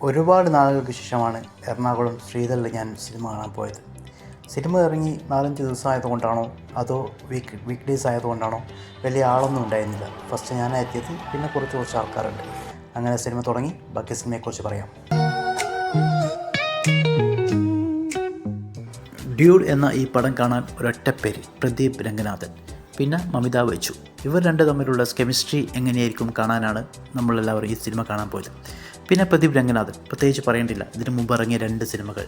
ഒരുപാട് നാളുകൾക്ക് ശേഷമാണ് എറണാകുളം ശ്രീധറിൽ ഞാൻ സിനിമ കാണാൻ പോയത്. സിനിമ ഇറങ്ങി 4-5 ദിവസമായതുകൊണ്ടാണോ അതോ വീക്ക് ഡേയ്സ് ആയതുകൊണ്ടാണോ വലിയ ആളൊന്നും ഉണ്ടായിരുന്നില്ല. ഫസ്റ്റ് ഞാനാണ് എത്തിയത്, പിന്നെ കുറച്ച് ആൾക്കാരുണ്ട്. അങ്ങനെ സിനിമ തുടങ്ങി. ബാക്കി സിനിമയെക്കുറിച്ച് പറയാം. ഡ്യൂഡ് എന്ന ഈ പടം കാണാൻ ഒരൊറ്റ പേര്, പ്രദീപ് രംഗനാഥൻ, പിന്നെ മമിത ബൈജു. ഇവർ രണ്ട് തമ്മിലുള്ള കെമിസ്ട്രി എങ്ങനെയായിരിക്കും കാണാനാണ് നമ്മളെല്ലാവരും ഈ സിനിമ കാണാൻ പോയത്. പിന്നെ പ്രദീപ് രംഗനാഥൻ പ്രത്യേകിച്ച് പറയേണ്ടില്ല. ഇതിനു മുമ്പ് ഇറങ്ങിയ 2 സിനിമകൾ,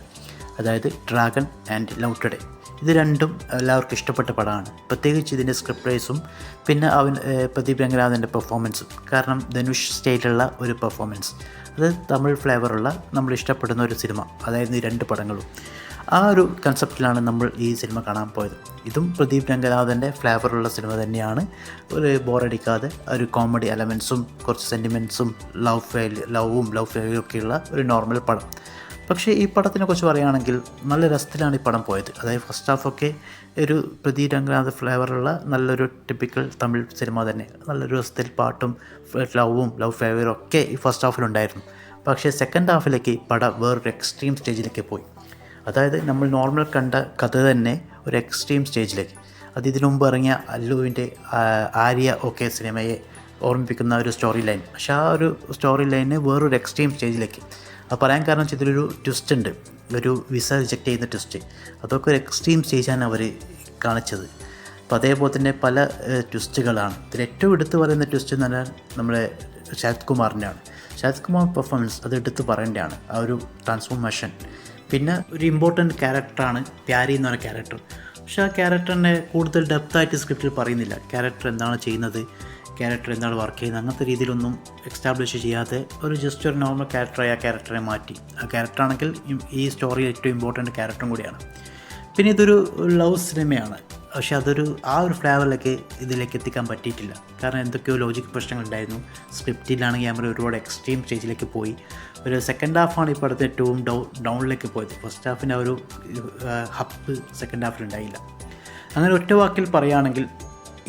അതായത് ഡ്രാഗൺ ആൻഡ് ലവ് ടുഡേ, ഇത് രണ്ടും എല്ലാവർക്കും ഇഷ്ടപ്പെട്ട പടമാണ്. പ്രത്യേകിച്ച് ഇതിൻ്റെ സ്ക്രിപ്റ്റ് റൈസും പിന്നെ പ്രദീപ് രംഗനാഥൻ്റെ പെർഫോമൻസും. കാരണം ധനുഷ് സ്റ്റൈലുള്ള ഒരു പെർഫോമൻസ്, അത് തമിഴ് ഫ്ലേവറുള്ള നമ്മൾ ഇഷ്ടപ്പെടുന്ന ഒരു സിനിമ. അതായത് ഈ 2 പടങ്ങളും ആ ഒരു കൺസെപ്റ്റിലാണ് നമ്മൾ ഈ സിനിമ കാണാൻ പോയത്. ഇതും പ്രദീപ് രംഗനാഥൻ്റെ ഫ്ലേവറുള്ള സിനിമ തന്നെയാണ്. ഒരു ബോറടിക്കാതെ ഒരു കോമഡി എലമെൻസും കുറച്ച് സെൻറ്റിമെൻറ്റ്സും ലവ് ഫെയിലും ഒക്കെയുള്ള ഒരു നോർമൽ പടം. പക്ഷേ ഈ പടത്തിനെ കുറിച്ച് പറയുകയാണെങ്കിൽ നല്ല രസത്തിലാണ് ഈ പടം പോയത്. അതായത് ഫസ്റ്റ് ഹാഫൊക്കെ ഒരു പ്രദീപ് രംഗനാഥ് ഫ്ലേവറുള്ള നല്ലൊരു ടിപ്പിക്കൽ തമിഴ് സിനിമ തന്നെ. നല്ലൊരു രസത്തിൽ പാട്ടും ലവ് ഫെയിലും ഒക്കെ ഈ ഫസ്റ്റ് ഹാഫിലുണ്ടായിരുന്നു. പക്ഷേ സെക്കൻഡ് ഹാഫിലേക്ക് പടം വേറൊരു എക്സ്ട്രീം സ്റ്റേജിലേക്ക് പോയി. അതായത് നമ്മൾ നോർമൽ കണ്ട കഥ തന്നെ ഒരു എക്സ്ട്രീം സ്റ്റേജിലേക്ക്. അത് ഇതിനു മുമ്പ് ഇറങ്ങിയ അല്ലുവിൻ്റെ ആര്യ ഒക്കെ സിനിമയെ ഓർമ്മിപ്പിക്കുന്ന ഒരു സ്റ്റോറി ലൈൻ. പക്ഷേ ആ ഒരു സ്റ്റോറി ലൈന് വേറൊരു എക്സ്ട്രീം സ്റ്റേജിലേക്ക്. അത് പറയാൻ കാരണം വെച്ചാൽ ഇതിലൊരു ട്വിസ്റ്റ് ഉണ്ട്, ഒരു വിസ റിജക്റ്റ് ചെയ്യുന്ന ട്വിസ്റ്റ്. അതൊക്കെ ഒരു എക്സ്ട്രീം സ്റ്റേജാണ് അവർ കാണിച്ചത്. അപ്പോൾ അതേപോലെ തന്നെ പല ട്വിസ്റ്റുകളാണ്. ഇതിൽ ഏറ്റവും എടുത്തു പറയുന്ന ട്വിസ്റ്റ് എന്ന് പറഞ്ഞാൽ നമ്മുടെ ശരത് കുമാറിൻ്റെയാണ്. ശരത് കുമാർ പെർഫോമൻസ് അത് എടുത്ത് പറയേണ്ടതാണ്. ആ ഒരു ട്രാൻസ്ഫോർമേഷൻ. പിന്നെ ഒരു ഇമ്പോർട്ടൻറ്റ് ക്യാരക്ടറാണ് പ്യാരി എന്ന് പറയുന്ന ക്യാരക്ടർ. പക്ഷേ ആ ക്യാരക്ടറിനെ കൂടുതൽ ഡെപ്തായിട്ട് സ്ക്രിപ്റ്റിൽ പറയുന്നില്ല. ക്യാരക്ടർ എന്താണ് ചെയ്യുന്നത്, ക്യാരക്ടർ എന്താണ് വർക്ക് ചെയ്യുന്നത്, അങ്ങനത്തെ രീതിയിലൊന്നും എക്സ്റ്റാബ്ലിഷ് ചെയ്യാതെ ജസ്റ്റ് ഒരു നോർമൽ ക്യാരക്ടറായി ആ ക്യാരക്ടറെ മാറ്റി. ആ ക്യാരക്ടറാണെങ്കിൽ ഈ സ്റ്റോറിയിൽ ഏറ്റവും ഇമ്പോർട്ടൻറ്റ് ക്യാരക്ടറും കൂടിയാണ്. പിന്നെ ഇതൊരു ലവ് സിനിമയാണ്. പക്ഷേ ആ ഒരു ഫ്ലേവറിലേക്ക് ഇതിലേക്ക് എത്തിക്കാൻ പറ്റിയിട്ടില്ല. കാരണം എന്തൊക്കെയോ ലോജിക് പ്രശ്നങ്ങളുണ്ടായിരുന്നു. സ്ക്രിപ്റ്റിലാണെങ്കിൽ നമ്മൾ ഒരുപാട് എക്സ്ട്രീം സ്റ്റേജിലേക്ക് പോയി. ഒരു സെക്കൻഡ് ഹാഫാണ് ഈ പടത്തെ ഏറ്റവും ഡൗണിലേക്ക് പോയത്. ഫസ്റ്റ് ഹാഫിൻ്റെ ഒരു ഹപ്പ് സെക്കൻഡ് ഹാഫിലുണ്ടായില്ല. അങ്ങനെ ഒറ്റ വാക്കിൽ പറയുകയാണെങ്കിൽ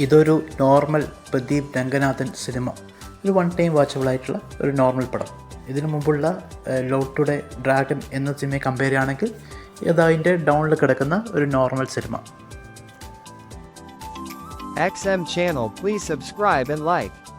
ഇതൊരു നോർമൽ പ്രദീപ് രംഗനാഥൻ സിനിമ, ഒരു 1 ടൈം വാച്ചബിളായിട്ടുള്ള ഒരു നോർമൽ പടം. ഇതിനു മുമ്പുള്ള ലവ് ടുഡേ, ഡ്രാഗൺ എന്ന സിനിമയെ കമ്പയർ ചെയ്യുകയാണെങ്കിൽ അതതിൻ്റെ ഡൗണിൽ കിടക്കുന്ന ഒരു normal cinema. XM channel, please subscribe and like.